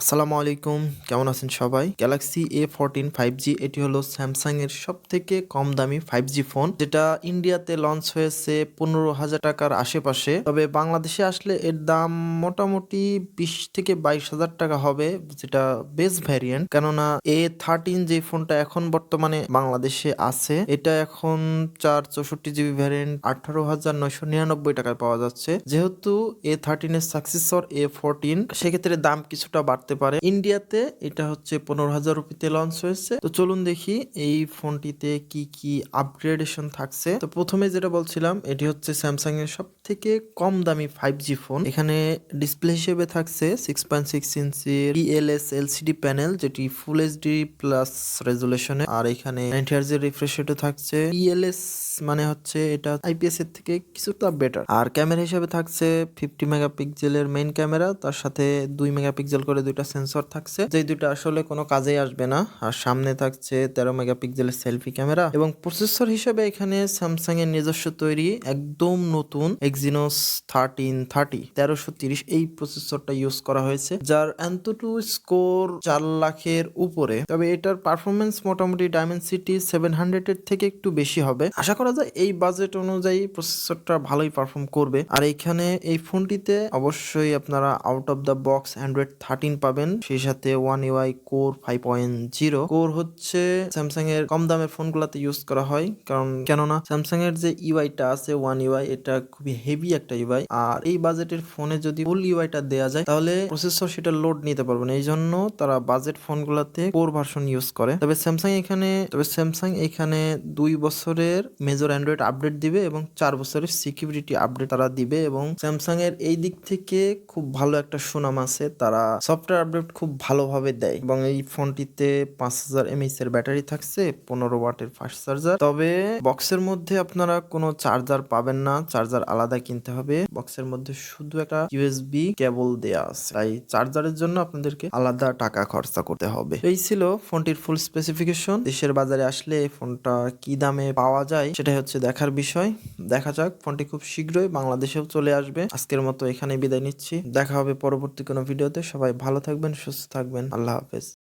আসসালামু আলাইকুম, কেমন আছেন সবাই? গ্যালাক্সি A14 5G এটি হলো স্যামসাং এর সবথেকে কম দামি 5G ফোন, যেটা ইন্ডিয়াতে লঞ্চ হয়েছে 15,000 টাকার আশেপাশে। তবে বাংলাদেশে আসলে এর দাম মোটামুটি 20 থেকে 22,000 টাকা হবে, যেটা বেস ভ্যারিয়েন্ট। কেননা A13 যে ফোনটা এখন বর্তমানে বাংলাদেশে আছে, এটা এখন 464GB ভ্যারিয়েন্ট 18,999 টাকায় পাওয়া যাচ্ছে। যেহেতু A13 এর সাকসেসর A14, সেক্ষেত্রে দাম কিছুটা বাড়তে পারে। ইন্ডিয়াতে এটা হচ্ছে 15,000 রুপিতে লঞ্চ হয়েছে। তো চলুন দেখি এই ফোনটিতে কি কি আপগ্রেডেশন থাকছে। তো প্রথমে যেটা বলছিলাম, এটি হচ্ছে স্যামসাং এর সব থেকে কম দামি 5G ফোন। এখানে ডিসপ্লে হিসেবে থাকছে 6.6 ইঞ্চির PLS LCD প্যানেল, যেটি ফুল এইচডি প্লাস রেজুলেশনে। আর এখানে 90 Hz এর রিফ্রেশ রেটও থাকছে। PLS মানে হচ্ছে এটা IPS এর থেকে কিছুটা বেটার। আর ক্যামেরা হিসেবে থাকছে 50 মেগাপিক্সেলের মেইন ক্যামেরা, তার সাথে 2 মেগাপিক্সেল করে দুইটা সেন্সর থাকছে, যে দুইটা আসলে কোনো কাজেই আসবে না। আর সামনে থাকছে 13 মেগাপিক্সেলের সেলফি ক্যামেরা। এবং প্রসেসর হিসেবে এখানে স্যামসাং এর নিজস্ব তৈরি একদম নতুন Exynos 1330 এই প্রসেসরটা ইউজ করা হয়েছে, যার Antutu স্কোর 4 লাখের উপরে। তবে এটার পারফরমেন্স মোটামুটি ডায়মেনসিটি 700 এর থেকে একটু বেশি হবে। আশা করা যায় এই বাজেট অনুযায়ী প্রসেসরটা ভালোই পারফর্ম করবে। আর এখানে এই ফোনটিতে অবশ্যই আপনারা out of the box Android 13 পাবেন, সেই সাথে One UI Core 5.0 কোর হচ্ছে স্যামসাং এর কম দামের ফোনগুলোতে ইউজ করা হয়, কারণ কেননা স্যামসাং এর যে ইউআইটা আছে One UI, এটা খুবই হেভি একটা ইউআই। আর এই বাজেটের ফোনে যদি ফুল ইউআইটা দেওয়া যায়, তাহলে প্রসেসর সেটা লোড নিতে পারবে না। এই জন্য তারা বাজেট ফোনগুলোতে কোর ভার্সন ইউজ করে। তবে স্যামসাং এখানে 2 বছরের মেজর অ্যান্ড্রয়েড আপডেট দিবে এবং 4 বছরের সিকিউরিটি আপডেট তারা দিবে। এবং স্যামসাং এর এই দিক থেকে খুব ভালো একটা সুনাম আছে, তারা সফটওয়্যার আপডেট খুব ভালোভাবে দেয়। এবং এই ফোনটিতে 5000 mAh এর ব্যাটারি থাকছে, 15 ওয়াটের ফাস্ট চার্জার। তবে বক্সের মধ্যে আপনারা কোনো চার্জার পাবেন না, চার্জার আলাদা কিনতে হবে। বক্সের মধ্যে শুধু একটা ইউএসবি কেবল দেয়া আছে, তাই চার্জারের জন্য আপনাদেরকে আলাদা টাকা খরচা করতে হবে। এই ছিল ফোনটির ফুল স্পেসিফিকেশন। দেশের বাজারে আসলে ফোনটা কি দামে পাওয়া যায় সেটাই হচ্ছে দেখার বিষয়। দেখা যাক, ফোনটি খুব শীঘ্রই বাংলাদেশেও চলে আসবে। আজকের মতো এখানে বিদায় নিচ্ছি, দেখা হবে পরবর্তী কোনো ভিডিওতে। সবাই ভালো থাকবেন, সুস্থ থাকবেন, আল্লাহ হাফেজ।